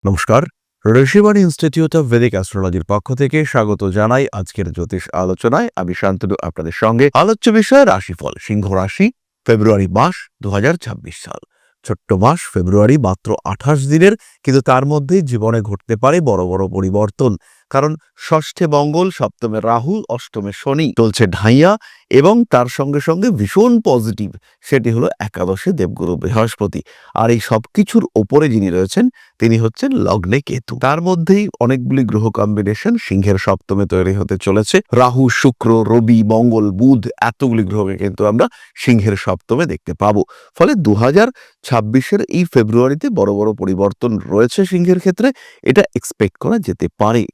নমস্কার। Rishibani institute of Vedic অ্যাস্ট্রোলজির পক্ষ থেকে স্বাগত জানাই আজকের জ্যোতিষ আলোচনায়। আমি শান্তনু আপনাদের সঙ্গে। আলোচ্য বিষয় রাশিফল, সিংহ রাশি, ফেব্রুয়ারি মাস ২০২৬ সাল। ছোট্ট মাস ফেব্রুয়ারি, মাত্র ২৮ দিনের, কিন্তু তার মধ্যেই জীবনে ঘটতে পারে বড় বড় পরিবর্তন। কারণ ষষ্ঠে মঙ্গল, সপ্তমে রাহু, অষ্টমে শনি চলছে ঢাইয়া, এবং তার সঙ্গে সঙ্গে ভীষণ পজিটিভ, সেটি হলো একাদশে দেবগুরু বৃহস্পতি। আর এই সবকিছুর ওপরে যিনি রয়েছেন তিনি হচ্ছেন লগ্নে কেতু। তার মধ্যেই অনেকগুলি গ্রহ কম্বিনেশন সিংহের সপ্তমে তৈরি হতে চলেছে। রাহু, শুক্র, রবি, মঙ্গল, বুধ, এতগুলি গ্রহকে কিন্তু আমরা সিংহের সপ্তমে দেখতে পাবো। ফলে ২০২৬-এর এই ফেব্রুয়ারিতে বড় বড় পরিবর্তন রয়েছে সিংহের ক্ষেত্রে, এটা এক্সপেক্ট করা যেতে পারে।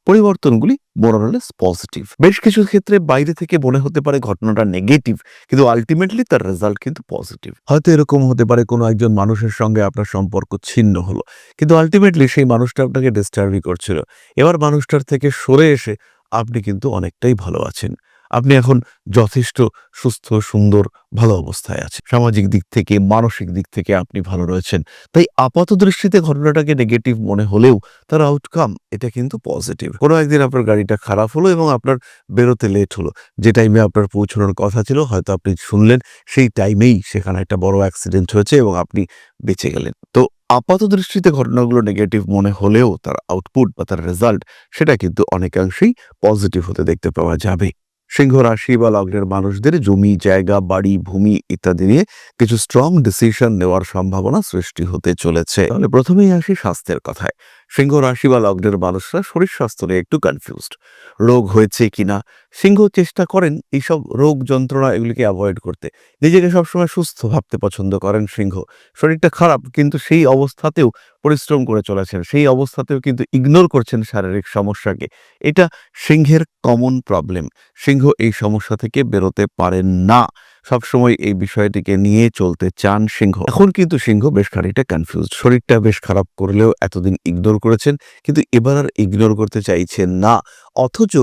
পরিবর্তনগুলি মোরালেস পজিটিভ। বেশ কিছু ক্ষেত্রে বাইরে থেকে মনে হতে পারে ঘটনাটা নেগেটিভ, কিন্তু আলটিমেটলি তার রেজাল্ট কিন্তু পজিটিভ। হয়তো এরকম হতে পারে কোনো একজন মানুষের সঙ্গে আপনার সম্পর্ক ছিন্ন হলো, কিন্তু আলটিমেটলি সেই মানুষটা আপনাকে ডিস্টার্বই করছিল। এবার মানুষটার থেকে সরে এসে আপনি কিন্তু অনেকটাই ভালো আছেন। আপনি এখন যথেষ্ট সুস্থ, সুন্দর, ভালো অবস্থায় আছেন। সামাজিক দিক থেকে, মানসিক দিক থেকে আপনি ভালো রয়েছেন। তাই আপাত দৃষ্টিতে ঘটনাটাকে নেগেটিভ মনে হলেও তার আউটকাম এটা কিন্তু পজিটিভ। কোনো একদিন আপনার গাড়িটা খারাপ হলো এবং আপনার বেরোতে লেট হলো। যে টাইমে আপনার পৌঁছানোর কথা ছিল হয়তো আপনি শুনলেন, সেই টাইমেই সেখানে একটা বড় অ্যাক্সিডেন্ট হয়েছে এবং আপনি বেঁচে গেলেন। তো আপাত দৃষ্টিতে ঘটনাগুলো নেগেটিভ মনে হলেও তার আউটপুট বা তার রেজাল্ট সেটা কিন্তু অনেকাংশেই পজিটিভ হতে দেখতে পাওয়া যাবে। সিংহ রাশি বা লগ্নের মানুষদের জমি, জায়গা, বাড়ি, ভূমি ইত্যাদি নিয়ে কিছু স্ট্রং ডিসিশন নেওয়ার সম্ভাবনা সৃষ্টি হতে চলেছে। তাহলে প্রথমেই আসি স্বাস্থ্যের কথায়। সিংহ রাশি বা লগ্নের মানুষরা শরীর স্বাস্থ্য নিয়ে একটু কনফিউজড। রোগ হয়েছে কিনা সিংহ চেষ্টা করেন এইসব রোগ যন্ত্রণা এগুলিকে অ্যাভয়েড করতে। নিজেকে সবসময় সুস্থ ভাবতে পছন্দ করেন সিংহ। শরীরটা খারাপ, কিন্তু সেই অবস্থাতেও পরিশ্রম করে চলেছেন, সেই অবস্থাতেও কিন্তু ইগনোর করছেন শারীরিক সমস্যাকে। এটা সিংহের কমন প্রবলেম। সিংহ এই সমস্যা থেকে বেরোতে পারেন না, সবসময় এই বিষয়টিকে নিয়ে চলতে চান সিংহ। এখন কিন্তু সিংহ বেশ খানিকটা কনফিউজড। শরীরটা বেশ খারাপ করলেও এতদিন ইগনোর করেছেন, কিন্তু এবার আর ইগনোর করতে চাইছেন না। অথচ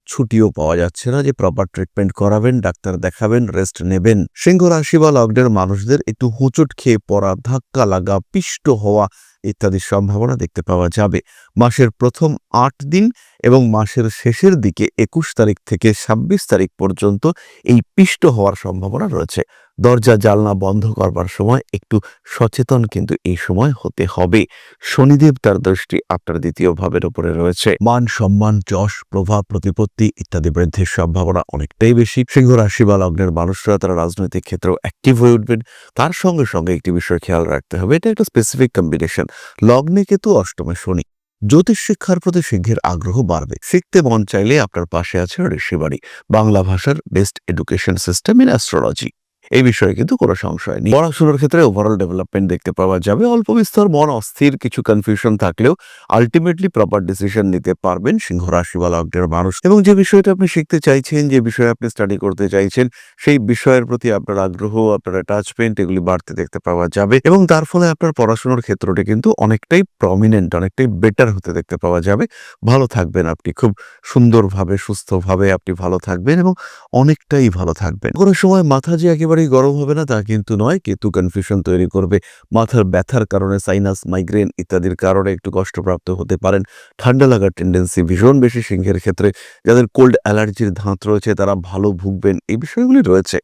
ছুটিও পাওয়া যাচ্ছে না যে প্রপার ট্রিটমেন্ট করাবেন, ডাক্তার দেখাবেন, রেস্ট নেবেন। সিংহ রাশি বা লগ্নের মানুষদের একটু হোঁচট খেয়ে পড়া, ধাক্কা লাগা, পিষ্ট হওয়া ইত্যাদির সম্ভাবনা দেখতে পাওয়া যাবে। মাসের প্রথম ৮ দিন এবং মাসের শেষের দিকে ২১ তারিখ থেকে ২৬ তারিখ পর্যন্ত এই পিষ্ট হওয়ার সম্ভাবনা রয়েছে। দরজা জানলা বন্ধ করবার সময় একটু সচেতন কিন্তু এই সময় হতে হবে। শনিদেব তার দৃষ্টি আপনার দ্বিতীয় ভাবের উপরে রয়েছে। মান সম্মান, যশ, প্রভাব, প্রতিপত্তি ইত্যাদি বৃদ্ধির সম্ভাবনা অনেকটাই বেশি। সিংহ রাশি বা লগ্নের মানুষরা তারা রাজনৈতিক ক্ষেত্রেও অ্যাক্টিভ হয়ে উঠবেন। তার সঙ্গে সঙ্গে একটি বিষয় খেয়াল রাখতে হবে, এটা একটা স্পেসিফিক কম্বিনেশন। লগ্নে কেতু, অষ্টমে শনি। জ্যোতিষ শিক্ষার প্রতি সিংহের আগ্রহ বাড়বে। শিখতে মন চাইলে আপনার পাশে আছে ঋষিবাণী, বাংলা ভাষার best education system in astrology. এই বিষয়ে কিন্তু কোনো সংশয় নেই। পড়াশোনার ক্ষেত্রে ওভারঅল ডেভেলপমেন্ট দেখতে পাওয়া যাবে। অল্প বিস্তর মন অস্থির, কিছু কনফিউশন থাকলেও আলটিমেটলি প্রপার ডিসিশন নিতে পারবেন সিংহ রাশি বা লগ্নের মানুষ। এবং যে বিষয়টা আপনি শিখতে চাইছেন, যে বিষয়ে আপনি স্টাডি করতে চাইছেন, সেই বিষয়ের প্রতি আপনার আগ্রহ, আপনার অ্যাটাচমেন্ট এগুলি বাড়তে দেখতে পাওয়া যাবে, এবং তার ফলে আপনার পড়াশোনার ক্ষেত্রটি কিন্তু অনেকটাই প্রমিনেন্ট, অনেকটাই বেটার হতে দেখতে পাওয়া যাবে। ভালো থাকবেন আপনি, খুব সুন্দরভাবে, সুস্থভাবে আপনি ভালো থাকবেন এবং অনেকটাই ভালো থাকবেন। কোনো সময় মাথা যে একেবারেই গরম হবে না তা কিন্তু নয়। কেতু কনফিউশন তৈরি করবে। মাথার ব্যথার কারণে, সাইনাস, মাইগ্রেন ইত্যাদির কারণে একটু কষ্টপ্রাপ্ত হতে পারেন। ঠান্ডা লাগার টেন্ডেন্সি ভীষণ বেশি সিংহের ক্ষেত্রে। যাদের কোল্ড অ্যালার্জির ধাত রয়েছে তারা ভালো ভুগবেন, এই বিষয়গুলি রয়েছে।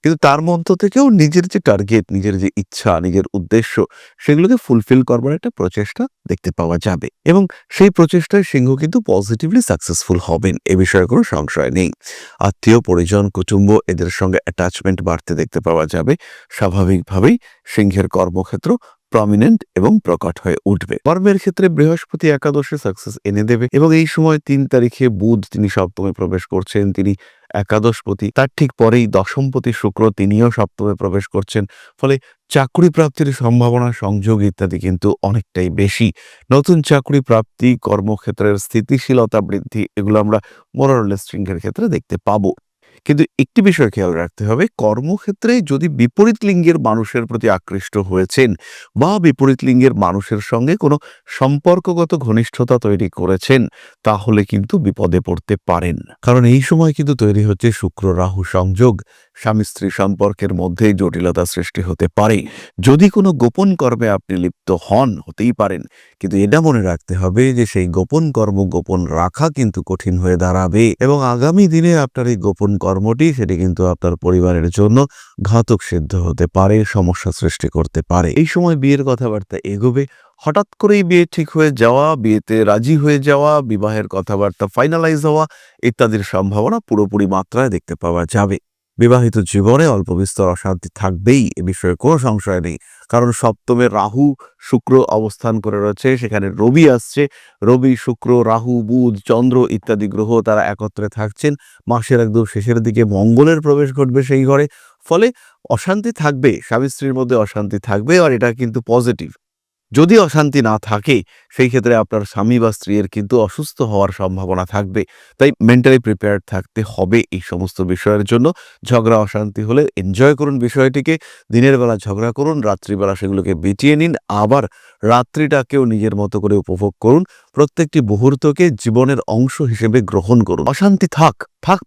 কিন্তু তার মধ্য থেকেও নিজের যে টার্গেট, নিজের যে ইচ্ছা, নিজের উদ্দেশ্য, সেগুলোকে ফুলফিল করবার একটা প্রচেষ্টা দেখতে পাওয়া যাবে, এবং সেই প্রচেষ্টায় সিংহ কিন্তু পজিটিভলি সাকসেসফুল হবেন, এ বিষয়ে কোনো সংশয় নেই। আত্মীয় পরিজন, কুটুম্ব এদের সঙ্গে অ্যাটাচমেন্ট বাড়তে দেখতে পাওয়া যাবে। স্বাভাবিকভাবেই সিংহের কর্মক্ষেত্র প্রমিনেন্ট এবং প্রকট হয়ে উঠবে। কর্মের ক্ষেত্রে বৃহস্পতি একাদশে সাকসেস এনে দেবে, এবং এই সময় ৩ তারিখে বুধ তিনি সপ্তমে প্রবেশ করছেন, তিনি একাদশপতি। তার ঠিক পরেই দশমপতি শুক্র তিনিও সপ্তমে প্রবেশ করছেন। ফলে চাকরি প্রাপ্তির সম্ভাবনা, সংযোগ ইত্যাদি কিন্তু অনেকটাই বেশি। নতুন চাকরি প্রাপ্তি, কর্মক্ষেত্রের স্থিতিশীলতা বৃদ্ধি, এগুলো আমরা মোরারলেস সিংহের ক্ষেত্রে দেখতে পাবো। কিন্তু একটি বিষয় খেয়াল রাখতে হবে, কর্মক্ষেত্রে যদি বিপরীত লিঙ্গের মানুষের প্রতি আকৃষ্ট হয়েছেন বা বিপরীত লিঙ্গের মানুষের সঙ্গে কোনো সম্পর্কগত ঘনিষ্ঠতা তৈরি করেছেন, তাহলে কিন্তু বিপদে পড়তে পারেন। কারণ এই সময় কিন্তু তৈরি হচ্ছে শুক্র রাহু সংযোগ। স্বামী স্ত্রী সম্পর্কের মধ্যে জটিলতা সৃষ্টি হতে পারে। যদি কোনো গোপন কর্মে আপনি লিপ্ত হতেই পারেন, কিন্তু এটা মনে রাখতে হবে যে সেই গোপন কর্ম গোপন রাখা কিন্তু কঠিন হয়ে দাঁড়াবে এবং আগামী দিনে আপনার এই গোপন কর্মটি সেটি কিন্তু আপনার পরিবারের জন্য ঘাতক সিদ্ধ হতে পারে, সমস্যা সৃষ্টি করতে পারে। এই সময় বিয়ের কথাবার্তা এগোবে। হঠাৎ করেই বিয়ে ঠিক হয়ে যাওয়া, বিয়েতে রাজি হয়ে যাওয়া, বিবাহের কথাবার্তা ফাইনালাইজ হওয়া ইত্যাদির সম্ভাবনা পুরোপুরি মাত্রায় দেখতে পাওয়া যাবে। বিবাহিত জীবনে অল্প বিস্তর অশান্তি থাকবেই, এ বিষয়ে কোনো সংশয় নেই। কারণ সপ্তমে রাহু শুক্র অবস্থান করে রয়েছে, সেখানে রবি আসছে। রবি, শুক্র, রাহু, বুধ, চন্দ্র ইত্যাদি গ্রহ তারা একত্রে থাকছেন। মাসের একদম শেষের দিকে মঙ্গলের প্রবেশ ঘটবে সেই ঘরে। ফলে অশান্তি থাকবে, স্বামী স্ত্রীর মধ্যে অশান্তি থাকবে, আর এটা কিন্তু পজিটিভ। যদি অশান্তি না থাকে সেই ক্ষেত্রে আপনার স্বামী বা স্ত্রীর কিন্তু অসুস্থ হওয়ার সম্ভাবনা থাকবে। তাই মেন্টালি প্রিপেয়ার্ড থাকতে হবে এই সমস্ত বিষয়ের জন্য। ঝগড়া অশান্তি হলে এনজয় করুন বিষয়টিকে, দিনের বেলা ঝগড়া করুন, রাত্রিবেলা সেগুলোকে মিটিয়ে নিন, আবার রাত্রিটাকেও নিজের মতো করে উপভোগ করুন। প্রত্যেকটি মুহূর্তকে জীবনের অংশ হিসেবে গ্রহণ করুন। অশান্তি থাক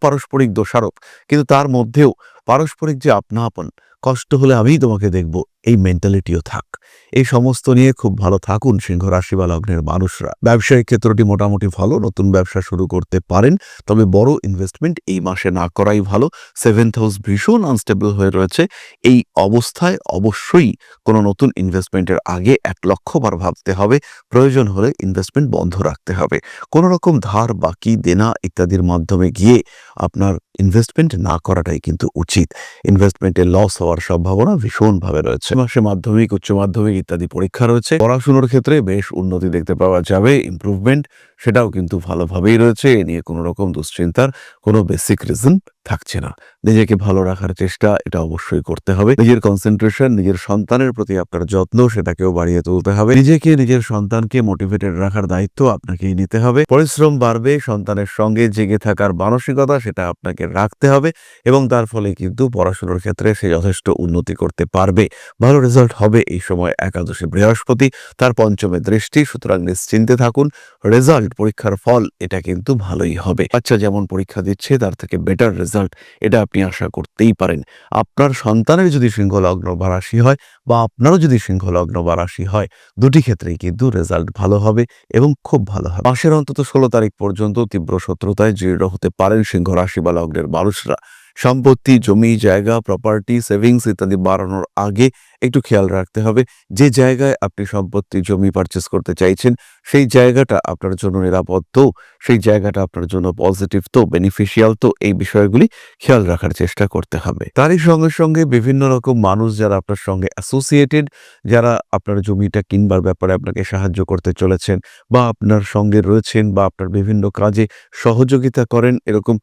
পারস্পরিক দোষারোপ, কিন্তু তার মধ্যেও পারস্পরিক যে আপনা আপন, কষ্ট হলে আমিই তোমাকে দেখব, এই মেন্টালিটিও থাক। এই সমস্ত নিয়ে খুব ভালো থাকুন সিংহ রাশি বা লগ্নের মানুষরা। ব্যবসায়িক ক্ষেত্রটি মোটামুটি ভালো, নতুন ব্যবসা শুরু করতে পারেন, তবে বড় ইনভেস্টমেন্ট এই মাসে না করাই ভালো। 7th হাউস ভীষণ আনস্টেবল হয়ে রয়েছে। এই অবস্থায় অবশ্যই কোনো নতুন ইনভেস্টমেন্টের আগে 1,00,000 বার ভাবতে হবে। প্রয়োজন হলে ইনভেস্টমেন্ট বন্ধ রাখতে হবে। কোনো রকম ধার, বাকি, দেনা ইত্যাদির মাধ্যমে গিয়ে আপনার ইনভেস্টমেন্ট না করাটাই কিন্তু উচিত। ইনভেস্টমেন্টে লস হওয়ার সম্ভাবনা ভীষণভাবে রয়েছে। মাসে মাধ্যমিক, উচ্চ মাধ্যমিক ইত্যাদি পরীক্ষা রয়েছে। পড়াশোনার ক্ষেত্রে বেশ উন্নতি দেখতে পাওয়া যাবে, ইমপ্রুভমেন্ট সেটাও কিন্তু ভালোভাবেই রয়েছে। এ নিয়ে কোনো রকম দুশ্চিন্তার কোনো বেসিক রিজন থাকছে না। নিজেকে ভালো রাখার চেষ্টা এটা অবশ্যই করতে হবে। নিজের কনসেন্ট্রেশন, নিজের সন্তানের প্রতি আপনার যত্ন সেটাকেও বাড়িয়ে তুলতে হবে। নিজেকে, নিজের সন্তানকে মোটিভেটেড রাখার দায়িত্ব আপনাকেই নিতে হবে। পরিশ্রম বাড়বে, সন্তানের সঙ্গে জেগে থাকার মানসিকতা সেটা আপনাকে রাখতে হবে এবং তার ফলে কিন্তু পড়াশোনার ক্ষেত্রে সে যথেষ্ট উন্নতি করতে পারবে। ভালো রেজাল্ট হবে এই সময়। একাদশে বৃহস্পতি, তার পঞ্চমে দৃষ্টি, সুতরাং নিশ্চিন্তে থাকুন। রেজাল্ট, পরীক্ষার ফল এটা কিন্তু ভালোই হবে। বাচ্চা যেমন পরীক্ষা দিচ্ছে তার থেকে বেটার রেজাল্ট এটা আপনি আশা করতেই পারেন। আপনার সন্তানের যদি সিংহ লগ্ন বা রাশি হয় বা আপনারও যদি সিংহ লগ্ন বা রাশি হয়, দুটি ক্ষেত্রেই কিন্তু রেজাল্ট ভালো হবে এবং খুব ভালো হবে। মাসের অন্তত 16 তারিখ পর্যন্ত তীব্র শত্রুতায় জীর্ণ হতে পারেন সিংহ রাশি বা লগ্নের মানুষরা। সম্পত্তি, জমি জায়গা, প্রপার্টি, সেভিংস ইত্যাদি বাড়ানোর আগে একটু খেয়াল রাখতে হবে যে জায়গায় আপনি সম্পত্তি, জমি পারচেস করতে চাইছেন সেই জায়গাটা আপনার জন্য নিরাপদ তো, সেই জায়গাটা আপনার জন্য পজিটিভ তো, বেনিফিশিয়াল তো, এই বিষয়গুলি খেয়াল রাখার চেষ্টা করতে হবে। তারই সঙ্গে সঙ্গে বিভিন্ন রকম মানুষ যারা আপনার সঙ্গে অ্যাসোসিয়েটেড, যারা আপনার জমিটা কিনবার ব্যাপারে আপনাকে সাহায্য করতে চলেছেন বা আপনার সঙ্গে রয়েছেন বা আপনার বিভিন্ন কাজে সহযোগিতা করেন, এরকম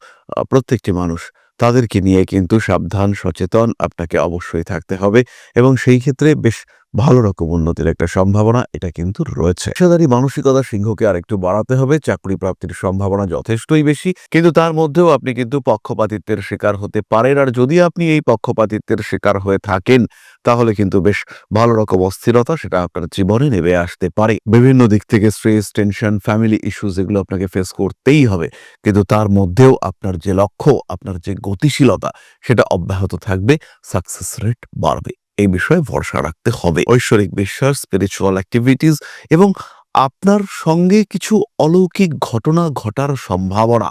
প্রত্যেকটি মানুষ, তাদেরকে নিয়ে কিন্তু সাবধান, সচেতন আপনাকে অবশ্যই থাকতে হবে এবং সেই ক্ষেত্রে বেশ ভালো রকম উন্নতির একটা সম্ভাবনা এটা কিন্তু রয়েছে। পেশাদারি মানসিকতা সিংহকে আরেকটু বাড়াতে হবে। চাকরি প্রাপ্তির সম্ভাবনা যথেষ্টই বেশি, কিন্তু তার মধ্যেও আপনি কিন্তু পক্ষপাতিত্বের শিকার হতে পারেন। আর যদি আপনি এই পক্ষপাতিত্বের শিকার হয়ে থাকেন তাহলে কিন্তু বেশ ভালো রকম অস্থিরতা সেটা আপনার জীবনে নেমে আসতে পারে। বিভিন্ন দিক থেকে স্ট্রেস, টেনশন, ফ্যামিলি ইস্যুস এগুলো আপনাকে ফেস করতেই হবে, কিন্তু তার মধ্যেও আপনার যে লক্ষ্য, আপনার যে গতিশীলতা সেটা অব্যাহত থাকবে, সাকসেস রেট বাড়বে। এই বিষয়ে ভরসা রাখতে হবে। ঐশ্বরিক বিশ্বাস, স্পিরিচুয়াল অ্যাক্টিভিটিস এবং আপনার সঙ্গে কিছু অলৌকিক ঘটনা ঘটার সম্ভাবনা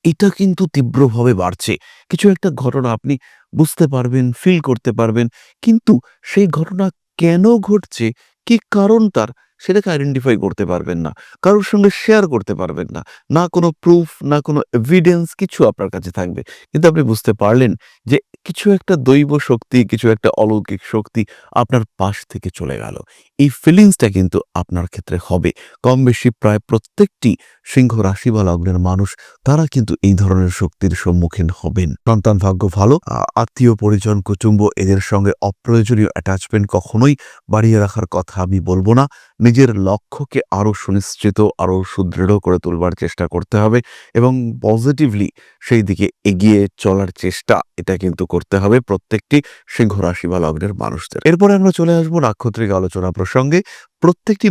এটা কিন্তু তীব্রভাবে বাড়ছে। কিছু একটা ঘটনা আপনি বুঝতে পারবেন, ফিল করতে পারবেন, কিন্তু সেই ঘটনা কেন ঘটছে, কি কারণ তার, সেটাকে আইডেন্টিফাই করতে পারবেন না, কারোর সঙ্গে শেয়ার করতে পারবেন না। না কোনো প্রুফ, না কোনো এভিডেন্স কিছু আপনার কাছে থাকবে, কিন্তু আপনি বুঝতে পারলেন যে কিছু একটা দৈব শক্তি, কিছু একটা অলৌকিক শক্তি আপনার পাশ থেকে চলে গেল। এই ফিলিংসটা কিন্তু আপনার ক্ষেত্রে হবে। কম বেশি প্রায় প্রত্যেকটি সিংহ রাশি বা লগ্নের মানুষ তারা কিন্তু এই ধরনের শক্তির সম্মুখীন হবেন। সন্তান ভাগ্য ভালো, আত্মীয় পরিজন, কুটুম্ব এদের সঙ্গে অপ্রয়োজনীয় অ্যাটাচমেন্ট কখনোই বাড়িয়ে রাখার কথা আমি বলবো না। নিজের লক্ষ্যকে আরো সুনিশ্চিত, আরো সুদৃঢ় করে তুলবার চেষ্টা করতে হবে এবং পজিটিভলি সেই দিকে এগিয়ে চলার চেষ্টা এটা কিন্তু করতে হবে প্রত্যেকটি সিংহ রাশি বা লগ্নের মানুষদের। এরপরে আমরা চলে আসবো নাক্ষত্রিক আলোচনা প্রসঙ্গে। প্রত্যেকটি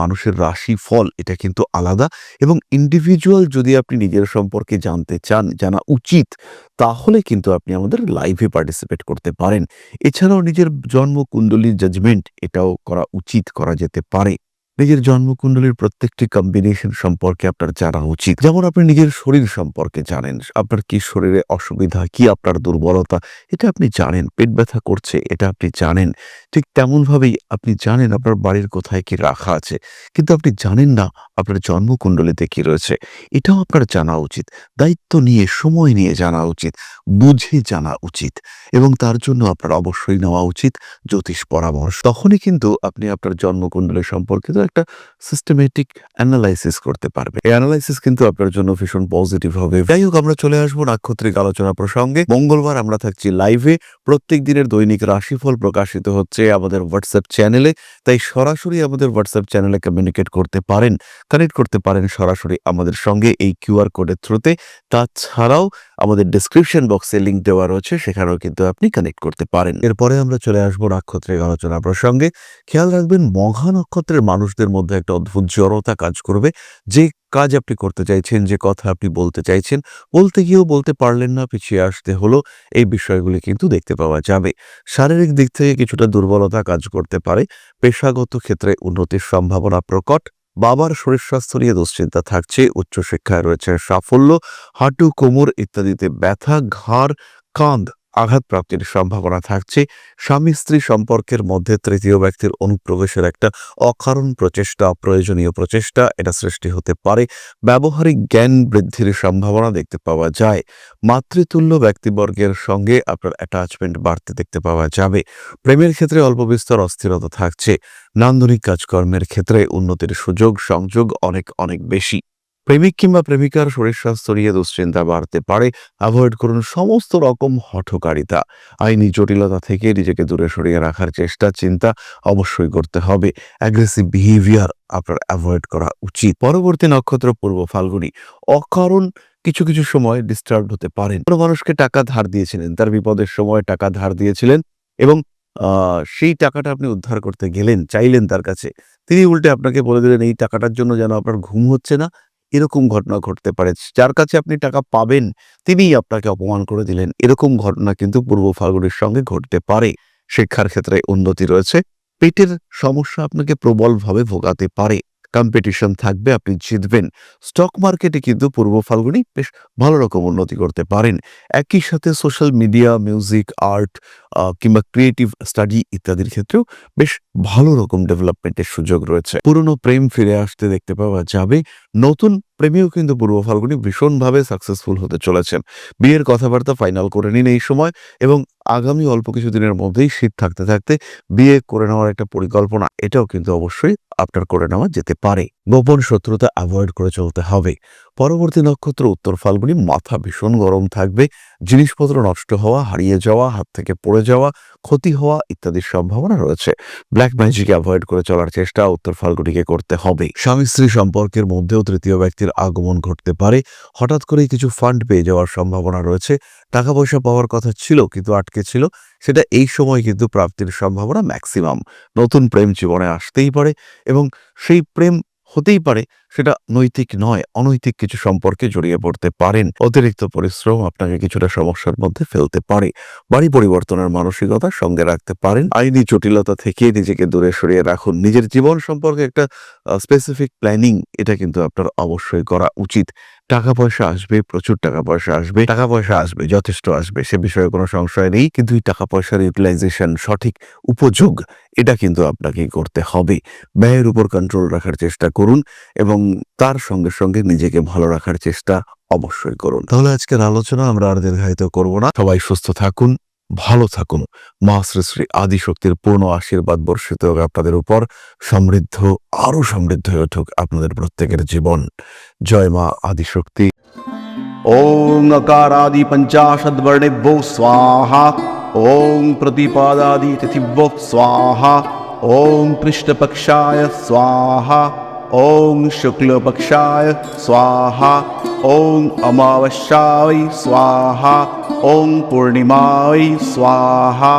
মানুষের রাশি ফল এটা কিন্তু আলাদা, এবং ইন্ডিভিজুয়াল যদি আপনি নিজের সম্পর্কে জানতে চান, জানা উচিত, তাহলে কিন্তু আপনি আমাদের লাইভে পার্টিসিপেট করতে পারেন। এছাড়াও নিজের জন্মকুণ্ডলীর জাজমেন্ট এটাও করা উচিত, করা যেতে পারে। নিজের জন্মকুণ্ডলীর প্রত্যেকটি কম্বিনেশন সম্পর্কে আপনার জানা উচিত। যেমন আপনি নিজের শরীর সম্পর্কে জানেন, আপনার কি শরীরে অসুবিধা, কি আপনার দুর্বলতা, এটা আপনি জানেন। পেট ব্যথা করছে, এটা আপনি জানেন। ঠিক তেমনভাবেই আপনি জানেন আপনার বাড়ির কোথায় কি রাখা আছে, কিন্তু আপনি জানেন না আপনার জন্মকুণ্ডলীতে কি রয়েছে। এটাও আপনার জানা উচিত। দায়িত্ব নিয়ে, সময় নিয়ে জানা উচিত, বুঝে জানা উচিত, এবং তার জন্য আপনার অবশ্যই নেওয়া উচিত জ্যোতিষ পরামর্শ। তখনই কিন্তু আপনি আপনার জন্মকুণ্ডলী সম্পর্কিত একটা সিস্টেমেটিক অ্যানালাইসিস করতে পারবেন। এই অ্যানালাইসিস কিন্তু আপনার জন্য ভীষণ পজিটিভ হবে। যাই হোক, আমরা চলে আসবো নাক্ষত্রিক আলোচনা প্রসঙ্গে। মঙ্গলবার আমরা থাকছি লাইভে। প্রত্যেক দিনের দৈনিক রাশিফল প্রকাশিত হচ্ছে আমাদের হোয়াটসঅ্যাপ চ্যানেলে, তাই সরাসরি আমাদের হোয়াটসঅ্যাপ চ্যানেলে কমিউনিকেট করতে পারেন, কানেক্ট করতে পারেন সরাসরি আমাদের সঙ্গে এই কিউআর কোডের থ্রুতে। তাছাড়াও আমাদের ডেসক্রিপশন বক্সে লিঙ্ক দেওয়া রয়েছে, সেখানেও কিন্তু আপনি কানেক্ট করতে পারেন। এরপরে আমরা চলে আসবো নাক্ষত্রিক আলোচনা প্রসঙ্গে। খেয়াল রাখবেন, মঘা নক্ষত্রের মানুষদের মধ্যে একটা অদ্ভুত জড়তা কাজ করবে। যে কাজ আপনি করতে চাইছেন, যে কথা আপনি বলতে চাইছেন, বলতে গিয়েও বলতে পারলেন না, পিছিয়ে আসতে হলো, এই বিষয়গুলি কিন্তু দেখতে পাওয়া যাবে। শারীরিক দিক থেকে কিছুটা দুর্বলতা কাজ করতে পারে। পেশাগত ক্ষেত্রে উন্নতির সম্ভাবনা প্রকট। বাবার শরীর স্বাস্থ্য নিয়ে দুশ্চিন্তা থাকছে। উচ্চশিক্ষায় রয়েছে সাফল্য। হাঁটু, কোমর ইত্যাদিতে ব্যথা, ঘাড়, কাঁধ আঘাতপ্রাপ্তির সম্ভাবনা থাকছে। স্বামী স্ত্রী সম্পর্কের মধ্যে তৃতীয় ব্যক্তির অনুপ্রবেশের একটা অকারণ প্রচেষ্টা, অপ্রয়োজনীয় প্রচেষ্টা এটা সৃষ্টি হতে পারে। ব্যবহারিক জ্ঞান বৃদ্ধির সম্ভাবনা দেখতে পাওয়া যায়। মাতৃতুল্য ব্যক্তিবর্গের সঙ্গে আপনার অ্যাটাচমেন্ট বাড়তে দেখতে পাওয়া যাবে। প্রেমের ক্ষেত্রে অল্প বিস্তর অস্থিরতা থাকছে। নান্দনিক কাজকর্মের ক্ষেত্রে উন্নতির সুযোগ সংযোগ অনেক অনেক বেশি। প্রেমিক কিংবা প্রেমিকার শরীর স্বাস্থ্য নিয়ে দুশ্চিন্তা বাড়তে পারে। অ্যাভয়েড করুন সমস্ত রকম হঠকারিতা। আইনি জটিলতা থেকে নিজেকে দূরে সরিয়ে রাখার চেষ্টা, চিন্তা অবশ্যই করতে হবে। অ্যাগ্রেসিভ বিহেভিয়ার আপনার অ্যাভয়েড করা উচিত। পরবর্তী নক্ষত্র পূর্ব ফাল্গুনী। অকারণ কিছু কিছু সময় ডিস্টার্ব হতে পারেন। কোনো মানুষকে টাকা ধার দিয়েছিলেন, তার বিপদের সময় টাকা ধার দিয়েছিলেন, এবং সেই টাকাটা আপনি উদ্ধার করতে গেলেন, চাইলেন তার কাছে, তিনি উল্টে আপনাকে বলে দিলেন এই টাকাটার জন্য যেন আপনার ঘুম হচ্ছে না। এরকম ঘটনা ঘটতে পারে। যার কাছে আপনি টাকা পাবেন, তিনিই আপনাকে অপমান করে দিলেন। এরকম ঘটনা কিন্তু পূর্ব ফাল্গুনের সঙ্গে ঘটতে পারে। শিক্ষার ক্ষেত্রে উন্নতি রয়েছে। পেটের সমস্যা আপনাকে প্রবলভাবে ভোগাতে পারে। কম্পিটিশন থাকবে, আপনি জিতবেন। স্টক মার্কেটে কিন্তু পূর্ব ফাল্গুনি বেশ ভালো রকম উন্নতি করতে পারেন। একই সাথে সোশ্যাল মিডিয়া, মিউজিক, আর্ট কিংবা ক্রিয়েটিভ স্টাডি ইত্যাদির ক্ষেত্রেও বেশ ভালো রকম ডেভেলপমেন্টের সুযোগ রয়েছে। পুরনো প্রেম ফিরে আসতে দেখতে পাওয়া যাবে। নতুন প্রেমেও কিন্তু পূর্ব ফাল্গুনি ভীষণভাবে সাকসেসফুল হতে চলেছেন। বিয়ের কথাবার্তা ফাইনাল করে নিন এই সময়, এবং আগামী অল্প কিছুদিনের মধ্যেই শীত থাকতে থাকতে বিয়ে করে নেওয়ার একটা পরিকল্পনা, এটাও কিন্তু অবশ্যই আপনার করে নেওয়া যেতে পারে। গোপন শত্রুতা অ্যাভয়েড করে চলতে হবে। পরবর্তী নক্ষত্র উত্তর ফাল্গুনি। মাথা ভীষণ গরম থাকবে। জিনিসপত্র নষ্ট হওয়া, হারিয়ে যাওয়া, হাত থেকে পড়ে যাওয়া, ক্ষতি হওয়া ইত্যাদির সম্ভাবনা রয়েছে। ব্ল্যাক ম্যাজিক অ্যাভয়েড করে চলার চেষ্টা উত্তর ফাল্গুনিকে করতে হবে। স্বামী স্ত্রী সম্পর্কের মধ্যেও তৃতীয় ব্যক্তির আগমন ঘটতে পারে। হঠাৎ করেই কিছু ফান্ড পেয়ে যাওয়ার সম্ভাবনা রয়েছে। টাকা পয়সা পাওয়ার কথা ছিল কিন্তু আটকে ছিল, সেটা এই সময় কিন্তু প্রাপ্তির সম্ভাবনা ম্যাক্সিমাম। নতুন প্রেম জীবনে আসতেই পারে, এবং সেই প্রেম হতেই পারে সেটা নৈতিক নয়, অনৈতিক কিছু সম্পর্কে জড়িয়ে পড়তে পারেন। অতিরিক্ত পরিশ্রম আপনাকে কিছুটা সমস্যার মধ্যে ফেলতে পারে। বাড়ি পরিবর্তনের মানসিকতা সঙ্গে রাখতে পারেন। আইনি জটিলতা থেকে নিজেকে দূরে সরিয়ে রাখুন। নিজের জীবন সম্পর্কে একটা স্পেসিফিক প্ল্যানিং এটা কিন্তু আপনার অবশ্যই করা উচিত। টাকা পয়সা আসবে, প্রচুর টাকা পয়সা আসবে, টাকা পয়সা আসবে, যথেষ্ট আসবে, সে বিষয়ে কোনো সংশয় নেই। কিন্তু এই টাকা পয়সার ইউটিলাইজেশন, সঠিক উপযোগ, এটা কিন্তু আপনাকে করতে হবে। ব্যয়ের উপর কন্ট্রোল রাখার চেষ্টা করুন, এবং তার সঙ্গে সঙ্গে নিজেকে ভালো রাখার চেষ্টা অবশ্যই করুন। তাহলে আজকের আলোচনা আমরা আর দীর্ঘায়িত করব না। সবাই সুস্থ থাকুন, ভালো থাকুন। মা শ্রী শ্রী আদিশক্তির পূর্ণ আশীর্বাদ বর্ষিত হোক আপনাদের উপর। সমৃদ্ধ, আরো সমৃদ্ধ হয়ে উঠুক আপনাদের প্রত্যেকের জীবন। জয় মা আদিশক্তি। ओम नकारादि पंचाशद्वर्णेभ्यो स्वाहा। ओम प्रतिपादादि तिथिभ्यो स्वाहा। ओम कृष्णपक्षाय स्वाहा। ॐ शुक्लपक्षाय स्वाहा ॐ अमावस्याय स्वाहा ॐ पूर्णिमाय स्वाहा